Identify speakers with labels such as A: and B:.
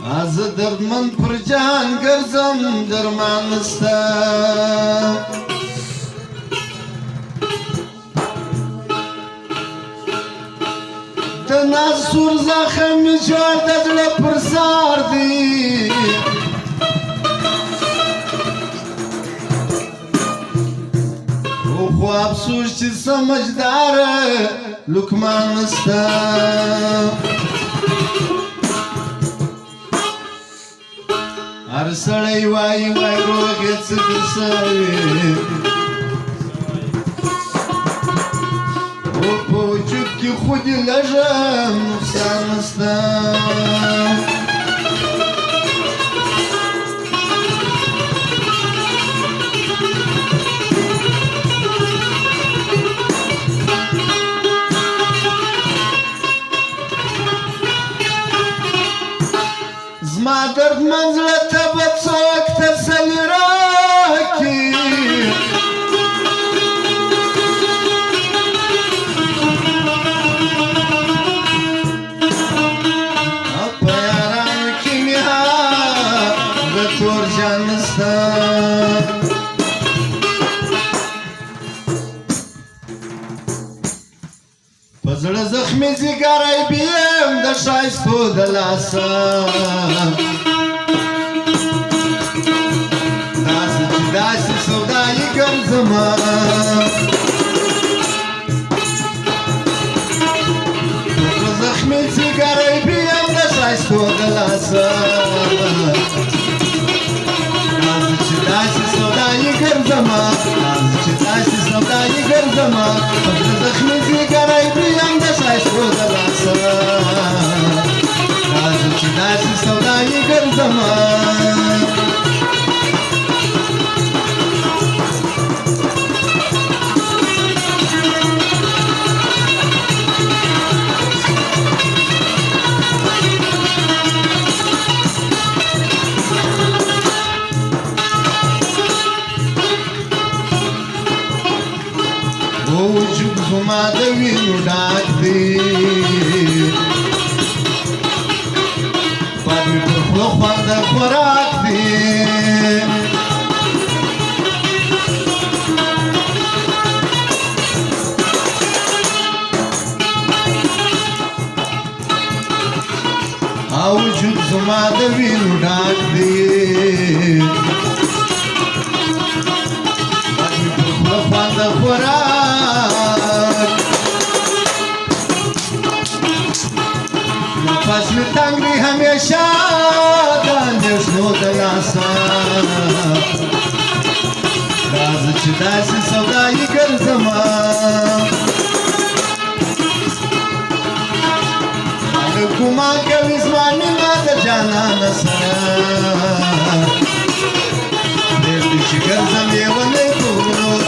A: از دردمن پر جان ګرځم درمان نسته د ناز سور زخم مې جوړ د زړه پر سار دی خو افسوس چې سمجداره لقمان نسته هر سړی وایي وای روغ یې څه درسوي او په وجود کې خو دې لږه نقصان نسته زما دردمن زړه ته به څوک تسلي راکړي په یارانو کې مې د تور جان نسته په زړه زخمي ځیګری بیم د ښایستو د لاسه داسې چې داسې سودایي ګرځمه په زړه زخمي ځیګری بیم د ښایستو د لاسه داسې چې داسې سودایي ګرځمه داسې چې داسې سودایي ګرځمه په زړه زخمي ځیګری بیم د ښایستو د لاسه داسې چې داسې سودایي ګرځمه وجود زما د وینو ډاک دی پات مې پر خوله خوند د خوراک دی وجود زما د وینو ډاک دی پات مې پر خوله خوند د خوراک نفس می تنگ دی همیشه د اندېښنو د لاسه راځه چې داسې سودایي ګرځمه خلک ګمان کوي زما مینه د جانانه سره پرېږدي چې ګرځم لیونی په غرونو